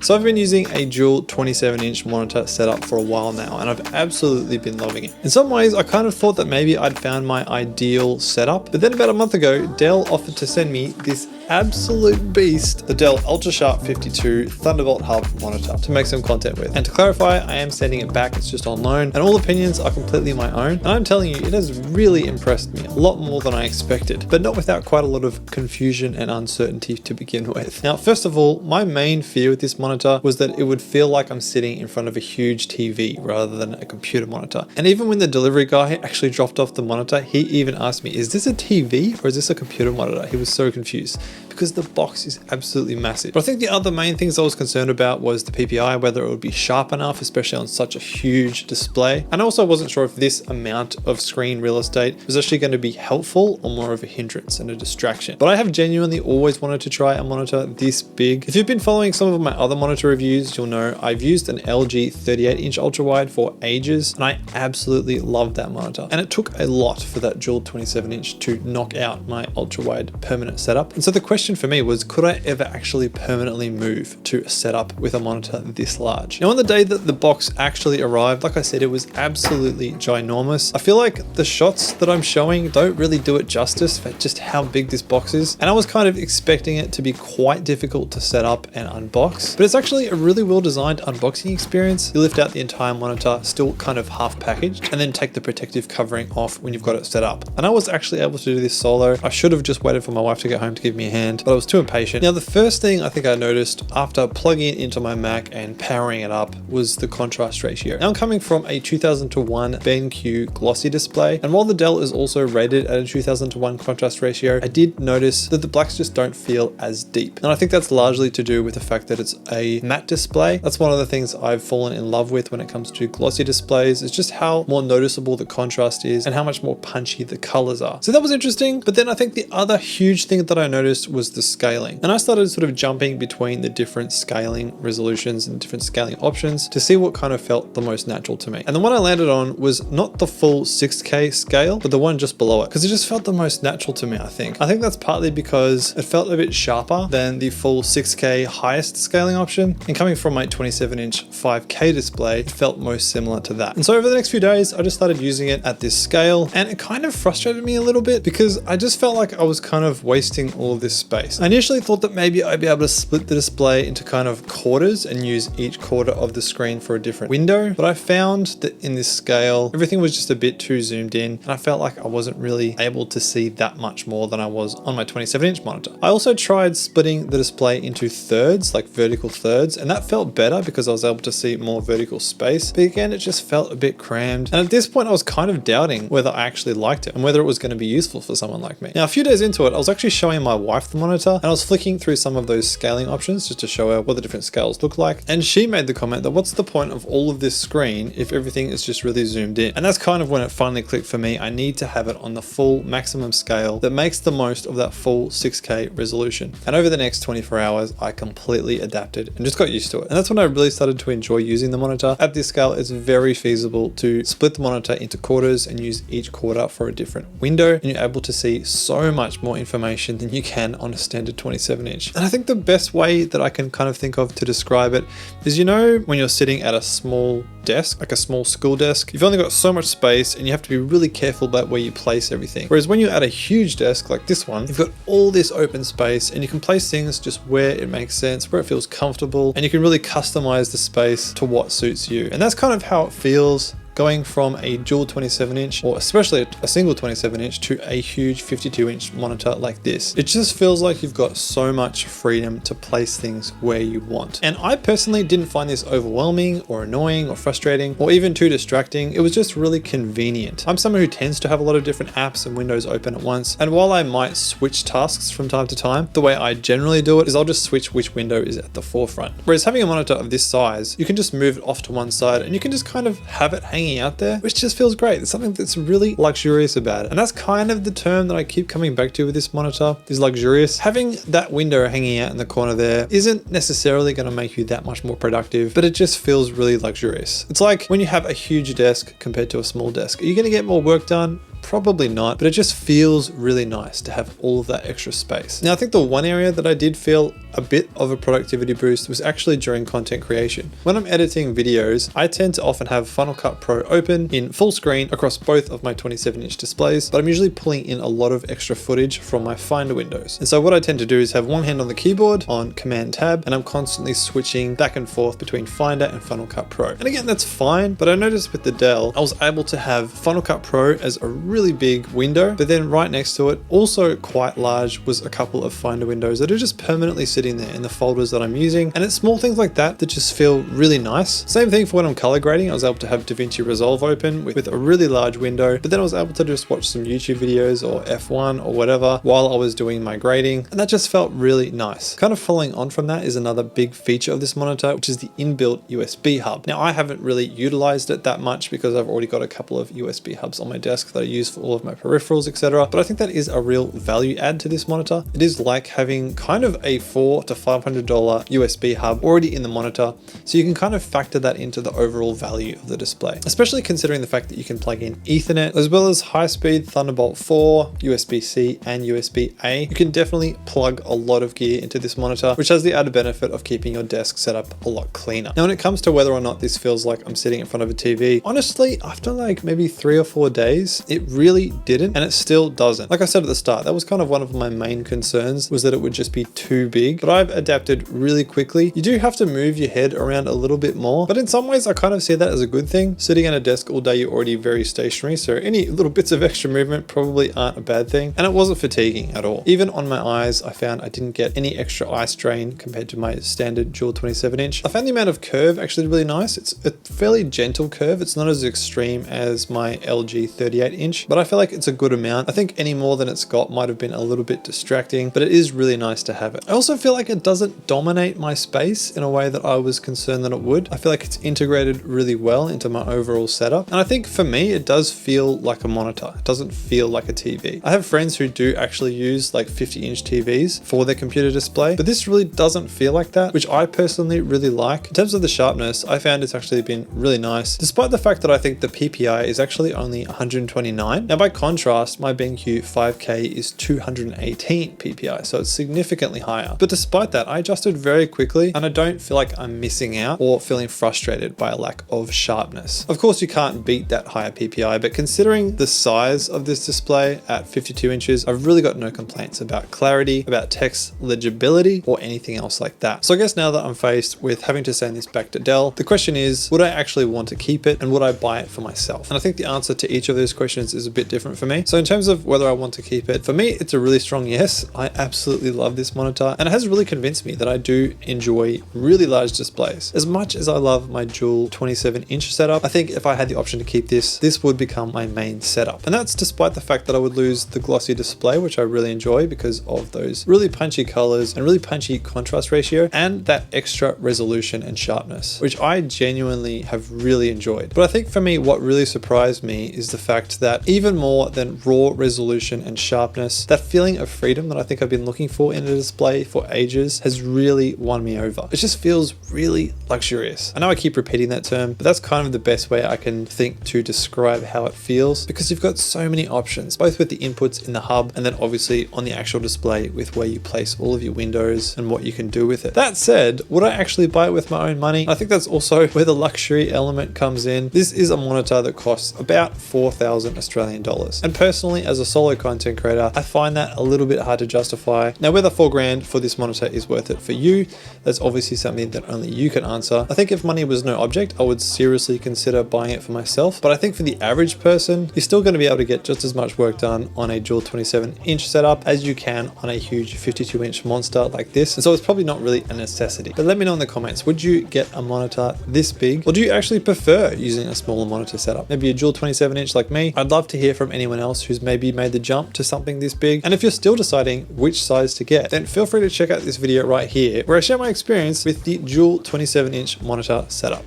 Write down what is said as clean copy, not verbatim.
So I've been using a dual 27-inch monitor setup for a while now, and I've absolutely been loving it. In some ways, I kind of thought that maybe I'd found my ideal setup, but then about a month ago, Dell offered to send me this absolute beast, the Dell UltraSharp 52 Thunderbolt Hub monitor to make some content with. And to clarify, I am sending it back, it's just on loan, and all opinions are completely my own. And I'm telling you, it has really impressed me, a lot more than I expected, but not without quite a lot of confusion and uncertainty to begin with. Now, first of all, my main fear with this monitor was that it would feel like I'm sitting in front of a huge TV rather than a computer monitor. And even when the delivery guy actually dropped off the monitor, he even asked me, is this a TV or is this a computer monitor? He was so confused, because the box is absolutely massive. But I think the other main things I was concerned about was the PPI, whether it would be sharp enough, especially on such a huge display. And also I wasn't sure if this amount of screen real estate was actually going to be helpful or more of a hindrance and a distraction. But I have genuinely always wanted to try a monitor this big. If you've been following some of my other monitor reviews, you'll know I've used an LG 38-inch ultrawide for ages, and I absolutely loved that monitor. And it took a lot for that dual 27-inch to knock out my ultrawide permanent setup. And so the question for me was, could I ever actually permanently move to a setup with a monitor this large? Now, on the day that the box actually arrived, like I said, it was absolutely ginormous. I feel like the shots that I'm showing don't really do it justice for just how big this box is. And I was kind of expecting it to be quite difficult to set up and unbox, but it's actually a really well designed unboxing experience. You lift out the entire monitor, still kind of half packaged, and then take the protective covering off when you've got it set up. And I was actually able to do this solo. I should have just waited for my wife to get home to give me a hand, but I was too impatient. Now, the first thing I think I noticed after plugging it into my Mac and powering it up was the contrast ratio. Now, I'm coming from a 2000:1 BenQ glossy display, and while the Dell is also rated at a 2000:1 contrast ratio, I did notice that the blacks just don't feel as deep. And I think that's largely to do with the fact that it's a matte display. That's one of the things I've fallen in love with when it comes to glossy displays. It's just how more noticeable the contrast is and how much more punchy the colors are. So that was interesting. But then I think the other huge thing that I noticed was the scaling. And I started sort of jumping between the different scaling resolutions and different scaling options to see what kind of felt the most natural to me. And the one I landed on was not the full 6K scale, but the one just below it, because it just felt the most natural to me, I think. I think that's partly because it felt a bit sharper than the full 6K highest scaling option. And coming from my 27-inch 5K display, it felt most similar to that. And so over the next few days, I just started using it at this scale, and it kind of frustrated me a little bit because I just felt like I was kind of wasting all of this space. I initially thought that maybe I'd be able to split the display into kind of quarters and use each quarter of the screen for a different window, but I found that in this scale, everything was just a bit too zoomed in, and I felt like I wasn't really able to see that much more than I was on my 27-inch monitor. I also tried splitting the display into thirds, like vertical thirds, and that felt better because I was able to see more vertical space, but again, it just felt a bit crammed. And at this point, I was kind of doubting whether I actually liked it and whether it was going to be useful for someone like me. Now, a few days into it, I was actually showing my wife the monitor, and I was flicking through some of those scaling options just to show her what the different scales look like. And she made the comment that what's the point of all of this screen if everything is just really zoomed in? And that's kind of when it finally clicked for me. I need to have it on the full maximum scale that makes the most of that full 6K resolution. And over the next 24 hours, I completely adapted and just got used to it. And that's when I really started to enjoy using the monitor. At this scale, it's very feasible to split the monitor into quarters and use each quarter for a different window. And you're able to see so much more information than you can on a standard 27-inch. And I think the best way that I can kind of think of to describe it is, you know, when you're sitting at a small desk, like a small school desk, you've only got so much space and you have to be really careful about where you place everything. Whereas when you're at a huge desk like this one, you've got all this open space and you can place things just where it makes sense, where it feels comfortable, and you can really customize the space to what suits you. And that's kind of how it feels going from a dual 27-inch, or especially a single 27-inch, to a huge 52-inch monitor like this. It just feels like you've got so much freedom to place things where you want. And I personally didn't find this overwhelming or annoying or frustrating or even too distracting. It was just really convenient. I'm someone who tends to have a lot of different apps and windows open at once, and while I might switch tasks from time to time, the way I generally do it is I'll just switch which window is at the forefront. Whereas having a monitor of this size, you can just move it off to one side and you can just kind of have it hanging out there, which just feels great. It's something that's really luxurious about it. And that's kind of the term that I keep coming back to with this monitor, is luxurious. Having that window hanging out in the corner there isn't necessarily going to make you that much more productive, but it just feels really luxurious. It's like when you have a huge desk compared to a small desk. Are you going to get more work done? Probably not, but it just feels really nice to have all of that extra space. Now, I think the one area that I did feel a bit of a productivity boost was actually during content creation. When I'm editing videos, I tend to often have Final Cut Pro open in full screen across both of my 27-inch displays, but I'm usually pulling in a lot of extra footage from my Finder windows. And so what I tend to do is have one hand on the keyboard on Command Tab, and I'm constantly switching back and forth between Finder and Final Cut Pro. And again, that's fine, but I noticed with the Dell, I was able to have Final Cut Pro as a really big window, but then right next to it, also quite large, was a couple of Finder windows that are just permanently sitting there in the folders that I'm using. And it's small things like that that just feel really nice. Same thing for when I'm color grading. I was able to have DaVinci Resolve open with a really large window, but then I was able to just watch some YouTube videos or F1 or whatever while I was doing my grading. And that just felt really nice. Kind of following on from that is another big feature of this monitor, which is the inbuilt USB hub. Now, I haven't really utilized it that much because I've already got a couple of USB hubs on my desk that I use for all of my peripherals, etc. But I think that is a real value add to this monitor. It is like having kind of a $400 to $500 USB hub already in the monitor, so you can kind of factor that into the overall value of the display, especially considering the fact that you can plug in Ethernet as well as high-speed Thunderbolt 4, USB-C and USB-A. You can definitely plug a lot of gear into this monitor, which has the added benefit of keeping your desk set up a lot cleaner. Now, when it comes to whether or not this feels like I'm sitting in front of a TV, honestly, after like maybe 3 or 4 days, it really didn't, and it still doesn't. Like I said at the start, that was kind of one of my main concerns, was that it would just be too big, but I've adapted really quickly. You do have to move your head around a little bit more, but in some ways I kind of see that as a good thing. Sitting at a desk all day, you're already very stationary, so any little bits of extra movement probably aren't a bad thing, and it wasn't fatiguing at all. Even on my eyes, I found I didn't get any extra eye strain compared to my standard dual 27-inch. I found the amount of curve actually really nice. It's a fairly gentle curve. It's not as extreme as my LG 38-inch, but I feel like it's a good amount. I think any more than it's got might have been a little bit distracting, but it is really nice to have it. I also feel like it doesn't dominate my space in a way that I was concerned that it would. I feel like it's integrated really well into my overall setup. And I think for me, it does feel like a monitor. It doesn't feel like a TV. I have friends who do actually use like 50-inch TVs for their computer display, but this really doesn't feel like that, which I personally really like. In terms of the sharpness, I found it's actually been really nice, despite the fact that I think the PPI is actually only 129. Now, by contrast, my BenQ 5K is 218 PPI, so it's significantly higher. But despite that, I adjusted very quickly, and I don't feel like I'm missing out or feeling frustrated by a lack of sharpness. Of course, you can't beat that higher PPI, but considering the size of this display at 52 inches, I've really got no complaints about clarity, about text legibility, or anything else like that. So I guess now that I'm faced with having to send this back to Dell, the question is, would I actually want to keep it, and would I buy it for myself? And I think the answer to each of those questions is a bit different for me. So in terms of whether I want to keep it, for me, it's a really strong yes. I absolutely love this monitor, and it has really convinced me that I do enjoy really large displays. As much as I love my dual 27-inch setup, I think if I had the option to keep this would become my main setup. And that's despite the fact that I would lose the glossy display, which I really enjoy because of those really punchy colors and really punchy contrast ratio, and that extra resolution and sharpness, which I genuinely have really enjoyed. But I think for me, what really surprised me is the fact that even more than raw resolution and sharpness, that feeling of freedom that I think I've been looking for in a display for ages has really won me over. It just feels really luxurious. I know I keep repeating that term, but that's kind of the best way I can think to describe how it feels, because you've got so many options, both with the inputs in the hub and then obviously on the actual display with where you place all of your windows and what you can do with it. That said, would I actually buy it with my own money? I think that's also where the luxury element comes in. This is a monitor that costs about 4,000 Australian dollars. And personally, as a solo content creator, I find that a little bit hard to justify. Now, whether $4,000 for this monitor is worth it for you, that's obviously something that only you can answer. I think if money was no object, I would seriously consider buying it for myself. But I think for the average person, you're still going to be able to get just as much work done on a dual 27-inch setup as you can on a huge 52-inch monster like this. And so it's probably not really a necessity. But let me know in the comments, would you get a monitor this big, or do you actually prefer using a smaller monitor setup? Maybe a dual 27-inch like me. I'd love to hear from anyone else who's maybe made the jump to something this big. And if you're still deciding which size to get, then feel free to check out this video right here, where I share my experience with the dual 27-inch monitor setup.